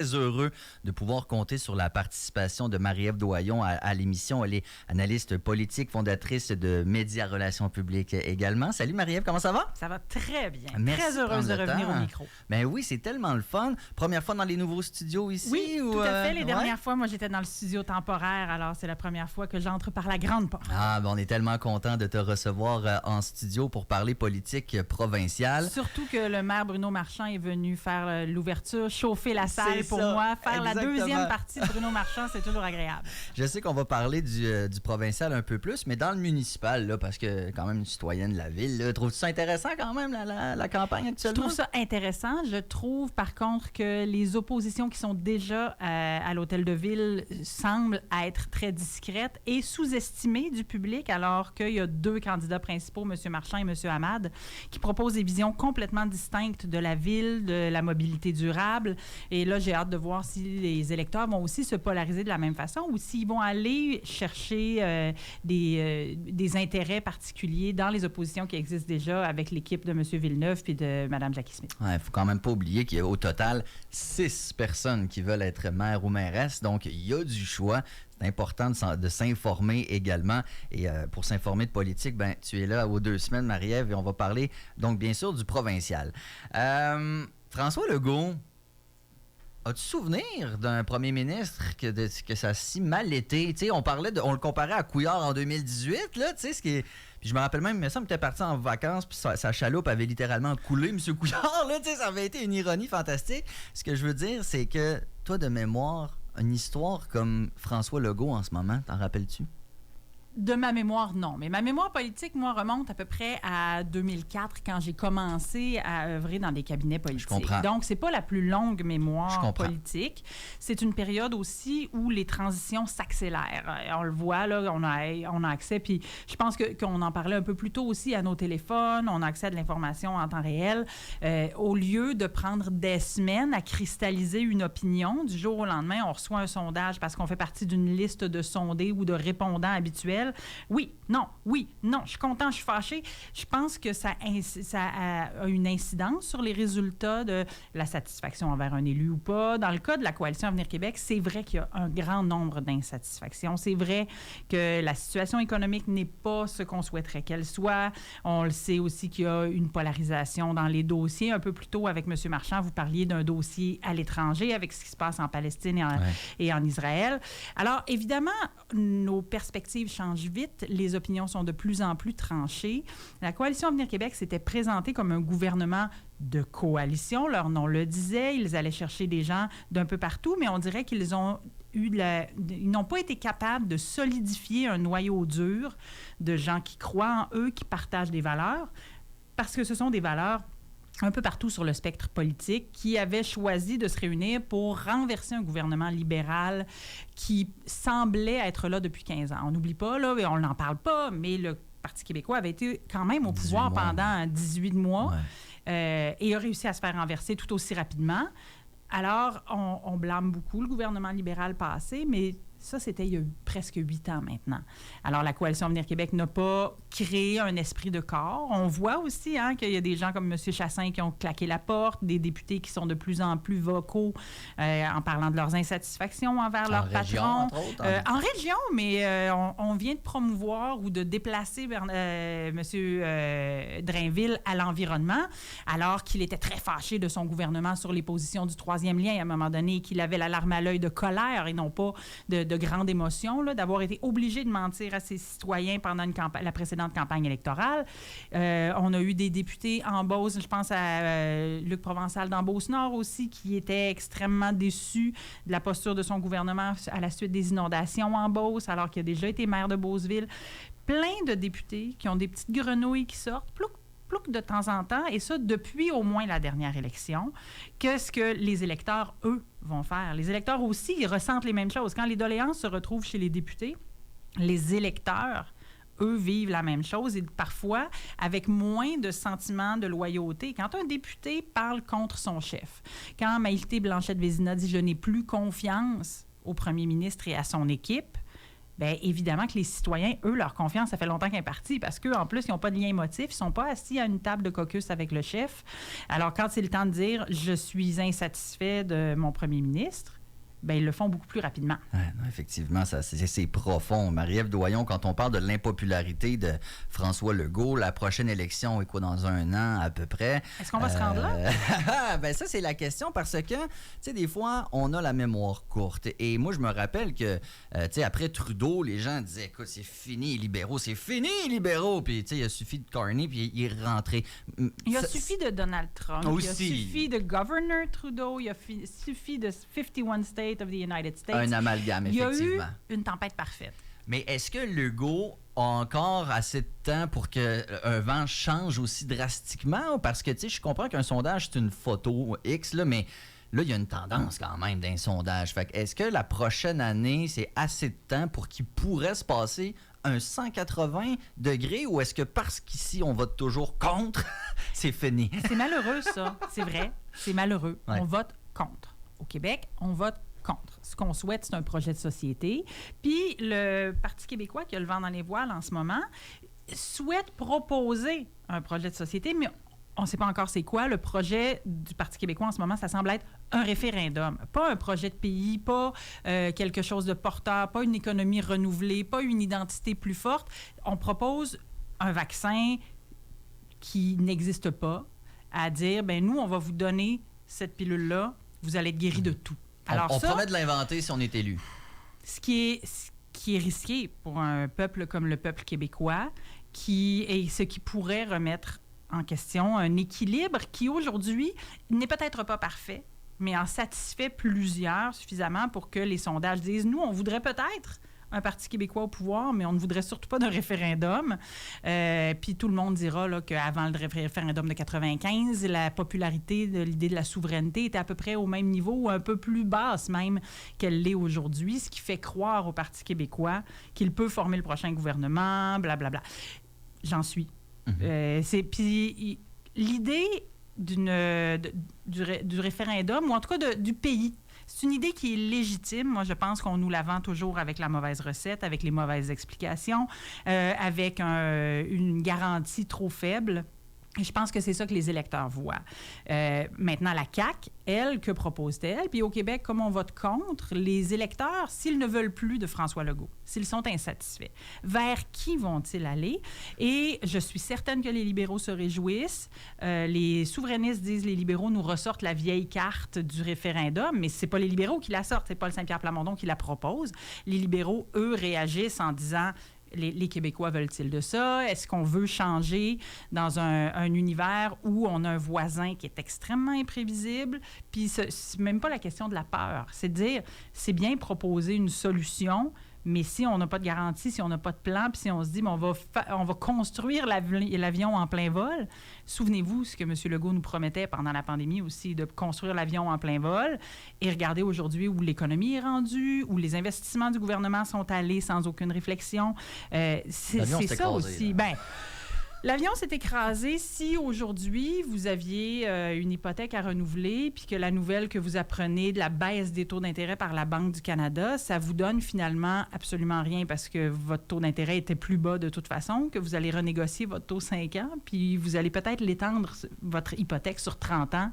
Très heureux de pouvoir compter sur la participation de Marie-Ève Doyon à l'émission. Elle est analyste politique, fondatrice de Médias Relations publiques également. Salut Marie-Ève, comment ça va? Ça va très bien. Merci très heureuse de revenir au micro. Ben oui, c'est tellement le fun. Première fois dans les nouveaux studios ici? Oui, tout à fait. Les dernières fois, moi, j'étais dans le studio temporaire. Alors, c'est la première fois que j'entre par la grande porte. Ah, ben on est tellement content de te recevoir en studio pour parler politique provinciale. Surtout que le maire Bruno Marchand est venu faire l'ouverture, chauffer la salle pour moi. Faire Exactement. la deuxième partie de Bruno Marchand, c'est toujours agréable. Je sais qu'on va parler du provincial un peu plus, mais dans le municipal, là, parce que quand même une citoyenne de la ville, trouves-tu ça intéressant quand même, la campagne actuellement? Je trouve ça intéressant. Je trouve, par contre, que les oppositions qui sont déjà à l'hôtel de ville semblent être très discrètes et sous-estimées du public, alors qu'il y a deux candidats principaux, M. Marchand et M. Hamad, qui proposent des visions complètement distinctes de la ville, de la mobilité durable. Et là, j'ai hâte de voir si les électeurs vont aussi se polariser de la même façon ou s'ils vont aller chercher des intérêts particuliers dans les oppositions qui existent déjà avec l'équipe de M. Villeneuve et de Mme Jackie Smith. Il ne faut quand même pas oublier qu'il y a au total 6 personnes qui veulent être maire ou mairesse, donc il y a du choix. C'est important de s'informer également. Et pour s'informer de politique, ben, tu es là aux 2 semaines, Marie-Ève, et on va parler donc bien sûr du provincial. François Legault, as-tu souvenir d'un premier ministre que ça a si mal été? T'sais, on le comparait à Couillard en 2018, là, tu sais, ce qui est... Puis je me rappelle même, il me semble qu'il était parti en vacances, puis sa chaloupe avait littéralement coulé, M. Couillard, là, tu sais, ça avait été une ironie fantastique. Ce que je veux dire, c'est que, toi, de mémoire, une histoire comme François Legault en ce moment, t'en rappelles-tu? De ma mémoire, non. Mais ma mémoire politique, moi, remonte à peu près à 2004, quand j'ai commencé à œuvrer dans des cabinets politiques. Je comprends. Donc, c'est pas la plus longue mémoire politique. C'est une période aussi où les transitions s'accélèrent. On le voit, là, on a accès, puis je pense qu'on en parlait un peu plus tôt aussi à nos téléphones, on a accès à de l'information en temps réel. Au lieu de prendre des semaines à cristalliser une opinion, du jour au lendemain, on reçoit un sondage parce qu'on fait partie d'une liste de sondés ou de répondants habituels. Oui, non, je suis content, je suis fâché. Je pense que ça a une incidence sur les résultats de la satisfaction envers un élu ou pas. Dans le cas de la Coalition Avenir Québec, c'est vrai qu'il y a un grand nombre d'insatisfactions. C'est vrai que la situation économique n'est pas ce qu'on souhaiterait qu'elle soit. On le sait aussi qu'il y a une polarisation dans les dossiers. Un peu plus tôt, avec M. Marchand, vous parliez d'un dossier à l'étranger avec ce qui se passe en Palestine et en Israël. Alors, évidemment, nos perspectives changent vite. Les opinions sont de plus en plus tranchées. La Coalition Avenir Québec s'était présentée comme un gouvernement de coalition. Leur nom le disait. Ils allaient chercher des gens d'un peu partout, mais on dirait qu'ils ont ils n'ont pas été capables de solidifier un noyau dur de gens qui croient en eux, qui partagent des valeurs, parce que ce sont des valeurs un peu partout sur le spectre politique, qui avaient choisi de se réunir pour renverser un gouvernement libéral qui semblait être là depuis 15 ans. On n'oublie pas, là, on n'en parle pas, mais le Parti québécois avait été quand même au pouvoir pendant 18 mois et a réussi à se faire renverser tout aussi rapidement. Alors, on blâme beaucoup le gouvernement libéral passé, mais ça, c'était il y a presque 8 ans maintenant. Alors, la Coalition Avenir Québec n'a pas créé un esprit de corps. On voit aussi qu'il y a des gens comme M. Chassin qui ont claqué la porte, des députés qui sont de plus en plus vocaux en parlant de leurs insatisfactions envers leurs patrons. En région, mais on vient de promouvoir ou de déplacer M. Drainville à l'environnement, alors qu'il était très fâché de son gouvernement sur les positions du troisième lien à un moment donné, qu'il avait la larme à l'œil de colère et non pas de grande émotion, là, d'avoir été obligé de mentir à ses citoyens pendant la précédente campagne électorale. On a eu des députés en Beauce, je pense à Luc Provençal dans Beauce-Nord aussi, qui était extrêmement déçu de la posture de son gouvernement à la suite des inondations en Beauce, alors qu'il a déjà été maire de Beauceville. Plein de députés qui ont des petites grenouilles qui sortent, plouc de temps en temps, et ça depuis au moins la dernière élection. Qu'est-ce que les électeurs, eux, vont faire? Les électeurs aussi, ils ressentent les mêmes choses. Quand les doléances se retrouvent chez les députés, les électeurs, eux, vivent la même chose et parfois avec moins de sentiments de loyauté. Quand un député parle contre son chef, quand Maïté Blanchette-Vézina dit « je n'ai plus confiance au premier ministre et à son équipe », bien, évidemment que les citoyens, eux, leur confiance, ça fait longtemps qu'elle est partie parce qu'en plus, ils n'ont pas de lien émotif, ils ne sont pas assis à une table de caucus avec le chef. Alors, quand c'est le temps de dire « je suis insatisfait de mon premier ministre », bien, ils le font beaucoup plus rapidement. Ouais, non, effectivement, c'est profond. Marie-Ève Doyon, quand on parle de l'impopularité de François Legault, la prochaine élection est quoi, dans 1 an à peu près? Est-ce qu'on va se rendre là? Ben ça, c'est la question parce que, tu sais, des fois, on a la mémoire courte. Et moi, je me rappelle que, tu sais, après Trudeau, les gens disaient, écoute, c'est fini, les libéraux, c'est fini, les libéraux. Puis, tu sais, il a suffi de Carney, puis il est rentré. Il a suffi de Donald Trump. Aussi. Il a suffi de Governor Trudeau. Il a suffi de 51 States of the United States. Un amalgame, effectivement. Il y a eu une tempête parfaite. Mais est-ce que Legault a encore assez de temps pour qu'un vent change aussi drastiquement? Parce que, tu sais, je comprends qu'un sondage, c'est une photo X, là, mais là, il y a une tendance quand même d'un sondage. Fait que est-ce que la prochaine année, c'est assez de temps pour qu'il pourrait se passer un 180 degrés ou est-ce que parce qu'ici, on vote toujours contre, c'est fini? C'est malheureux, ça. C'est vrai. C'est malheureux. Ouais. On vote contre. Au Québec, on vote contre. Ce qu'on souhaite, c'est un projet de société. Puis le Parti québécois, qui a le vent dans les voiles en ce moment, souhaite proposer un projet de société, mais on ne sait pas encore c'est quoi. Le projet du Parti québécois en ce moment, ça semble être un référendum. Pas un projet de pays, pas quelque chose de porteur, pas une économie renouvelée, pas une identité plus forte. On propose un vaccin qui n'existe pas, à dire, bien, nous, on va vous donner cette pilule-là, vous allez être guéri de tout. Alors on promet de l'inventer si on est élu. Ce qui est risqué pour un peuple comme le peuple québécois, et ce qui pourrait remettre en question un équilibre qui, aujourd'hui, n'est peut-être pas parfait, mais en satisfait plusieurs suffisamment pour que les sondages disent, nous, on voudrait peut-être un Parti québécois au pouvoir, mais on ne voudrait surtout pas d'un référendum. Puis tout le monde dira là, qu'avant le référendum de 95, la popularité de l'idée de la souveraineté était à peu près au même niveau ou un peu plus basse même qu'elle l'est aujourd'hui, ce qui fait croire au Parti québécois qu'il peut former le prochain gouvernement, blablabla. J'en suis. Puis l'idée du référendum, ou en tout cas du pays, c'est une idée qui est légitime. Moi, je pense qu'on nous la vend toujours avec la mauvaise recette, avec les mauvaises explications, avec une garantie trop faible. Et je pense que c'est ça que les électeurs voient. Maintenant, la CAQ, elle, que propose-t-elle? Puis au Québec, comme on vote contre, les électeurs, s'ils ne veulent plus de François Legault, s'ils sont insatisfaits, vers qui vont-ils aller? Et je suis certaine que les libéraux se réjouissent. Les souverainistes disent les libéraux nous ressortent la vieille carte du référendum, mais c'est pas les libéraux qui la sortent, c'est Paul Saint-Pierre Plamondon qui la propose. Les libéraux, eux, réagissent en disant... Les Québécois veulent-ils de ça? Est-ce qu'on veut changer dans un univers où on a un voisin qui est extrêmement imprévisible? Puis c'est même pas la question de la peur. C'est de dire, c'est bien proposer une solution, mais si on n'a pas de garantie, si on n'a pas de plan, puis si on se dit, on va construire l'avion en plein vol. Souvenez-vous ce que M. Legault nous promettait pendant la pandémie aussi, de construire l'avion en plein vol. Et regardez aujourd'hui où l'économie est rendue, où les investissements du gouvernement sont allés sans aucune réflexion. C'est ça écrasé, aussi. Bien, l'avion s'est écrasé si aujourd'hui vous aviez une hypothèque à renouveler puis que la nouvelle que vous apprenez de la baisse des taux d'intérêt par la Banque du Canada, ça vous donne finalement absolument rien parce que votre taux d'intérêt était plus bas de toute façon, que vous allez renégocier votre taux 5 ans puis vous allez peut-être l'étendre, votre hypothèque, sur 30 ans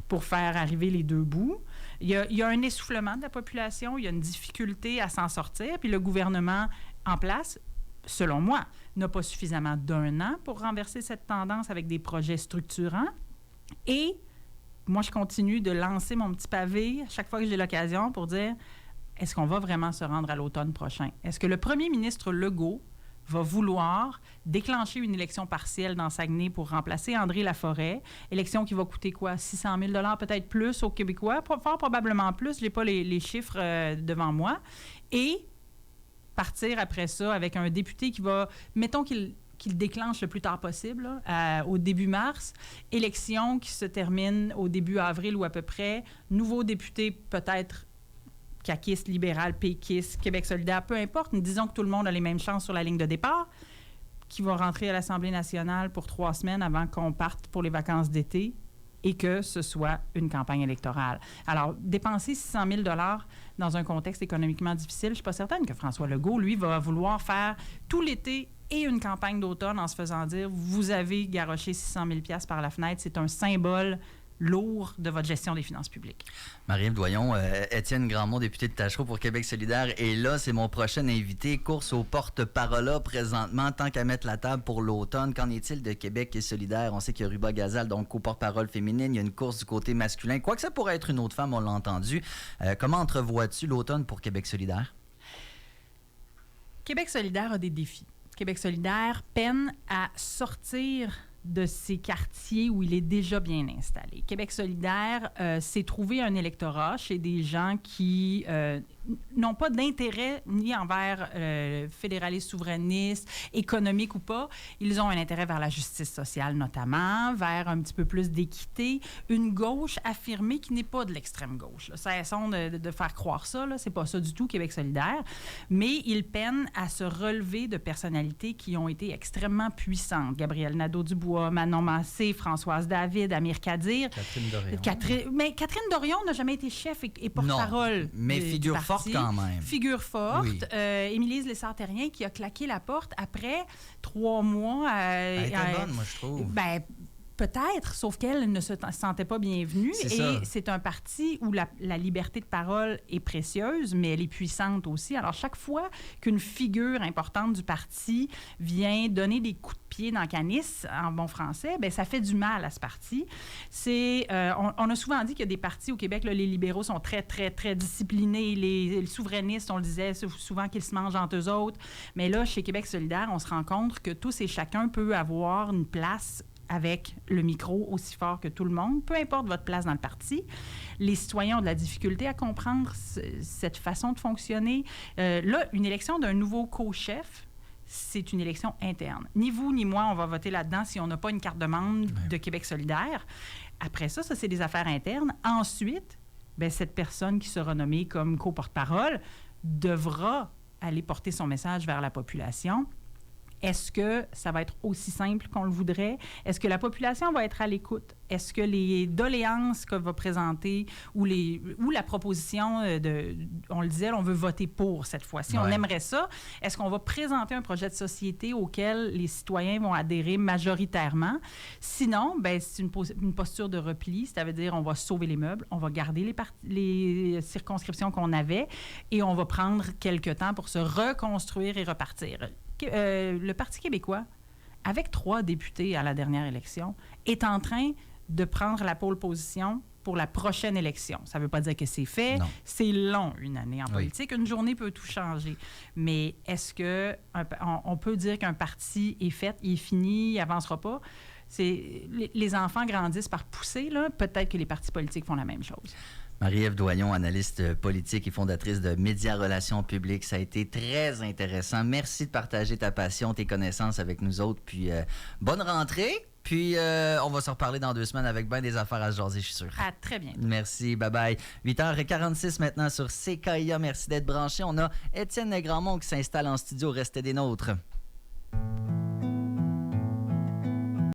pour faire arriver les deux bouts. Il y a un essoufflement de la population, il y a une difficulté à s'en sortir puis le gouvernement en place, selon moi, n'a pas suffisamment d'1 an pour renverser cette tendance avec des projets structurants. Et moi, je continue de lancer mon petit pavé à chaque fois que j'ai l'occasion pour dire, est-ce qu'on va vraiment se rendre à l'automne prochain? Est-ce que le premier ministre Legault va vouloir déclencher une élection partielle dans Saguenay pour remplacer André Laforêt, élection qui va coûter quoi? 600 000 $, peut-être plus aux Québécois, fort probablement plus, je n'ai pas les chiffres devant moi, et partir après ça avec un député qui va, mettons qu'il déclenche le plus tard possible, là, au début mars, élection qui se termine au début avril ou à peu près, nouveau député peut-être caquiste, libéral, péquiste, Québec solidaire, peu importe, nous disons que tout le monde a les mêmes chances sur la ligne de départ, qui va rentrer à l'Assemblée nationale pour 3 semaines avant qu'on parte pour les vacances d'été. et que ce soit une campagne électorale. Alors, dépenser 600 000 $ dans un contexte économiquement difficile, je ne suis pas certaine que François Legault, lui, va vouloir faire tout l'été et une campagne d'automne en se faisant dire « Vous avez garoché 600 000 $ par la fenêtre, c'est un symbole lourd de votre gestion des finances publiques. » Marie-Ève Doyon, Étienne Grandmont, député de Tachereau pour Québec solidaire, et là, c'est mon prochain invité. Course au porte-parole présentement, tant qu'à mettre la table pour l'automne. Qu'en est-il de Québec solidaire? On sait qu'il y a Ruba Gazal, donc au porte-parole féminine. Il y a une course du côté masculin. Quoique ça pourrait être une autre femme, on l'a entendu. Comment entrevois-tu l'automne pour Québec solidaire? Québec solidaire a des défis. Québec solidaire peine à sortir de ces quartiers où il est déjà bien installé. Québec solidaire s'est trouvé un électorat chez des gens qui n'ont pas d'intérêt ni envers fédéralistes souverainistes, économiques ou pas. Ils ont un intérêt vers la justice sociale notamment, vers un petit peu plus d'équité, une gauche affirmée qui n'est pas de l'extrême gauche. Là. Cessons de faire croire ça, là. C'est pas ça du tout, Québec solidaire. Mais ils peinent à se relever de personnalités qui ont été extrêmement puissantes. Gabriel Nadeau-Dubois, Manon Massé, Françoise David, Amir Kadir. Catherine Dorion. Mais Catherine Dorion n'a jamais été chef et porte-parole. Non, mais figure forte quand même. Figure forte. Oui. Émilie Lessard-Terrien qui a claqué la porte après 3 mois. Elle était bonne, moi, je trouve. Ben, peut-être, sauf qu'elle ne se sentait pas bienvenue. C'est un parti où la liberté de parole est précieuse, mais elle est puissante aussi. Alors, chaque fois qu'une figure importante du parti vient donner des coups de pied dans canis, en bon français, bien, ça fait du mal à ce parti. On a souvent dit qu'il y a des partis au Québec, là, les libéraux sont très, très, très disciplinés. Les souverainistes, on le disait souvent qu'ils se mangent entre eux autres. Mais là, chez Québec solidaire, on se rend compte que tous et chacun peut avoir une place avec le micro aussi fort que tout le monde, peu importe votre place dans le parti. Les citoyens ont de la difficulté à comprendre cette façon de fonctionner. Là, une élection d'un nouveau co-chef, c'est une élection interne. Ni vous ni moi, on va voter là-dedans si on n'a pas une carte de membre de Québec solidaire. Après ça, c'est des affaires internes. Ensuite, bien, cette personne qui sera nommée comme co-porte-parole devra aller porter son message vers la population. Est-ce que ça va être aussi simple qu'on le voudrait? Est-ce que la population va être à l'écoute? Est-ce que les doléances que va présenter ou la proposition on le disait, on veut voter pour cette fois-ci, on aimerait ça. Est-ce qu'on va présenter un projet de société auquel les citoyens vont adhérer majoritairement? Sinon, ben, c'est une posture de repli, c'est-à-dire on va sauver les meubles, on va garder les circonscriptions qu'on avait et on va prendre quelque temps pour se reconstruire et repartir. Le Parti québécois, avec 3 députés à la dernière élection, est en train de prendre la pole position pour la prochaine élection. Ça ne veut pas dire que c'est fait. Non. C'est long, une année en politique. Une journée peut tout changer. Mais est-ce qu'on peut dire qu'un parti est fait, il est fini, il n'avancera pas? Les enfants grandissent par poussée, là. Peut-être que les partis politiques font la même chose. Marie-Ève Doyon, analyste politique et fondatrice de Médias Relations Publiques. Ça a été très intéressant. Merci de partager ta passion, tes connaissances avec nous autres. Puis, bonne rentrée. Puis, on va se reparler dans 2 semaines avec bien des affaires à se jaser, je suis sûr. À très bientôt. Merci, bye-bye. 8h46 maintenant sur CKIA. Merci d'être branchés. On a Étienne Grandmont qui s'installe en studio. Restez des nôtres.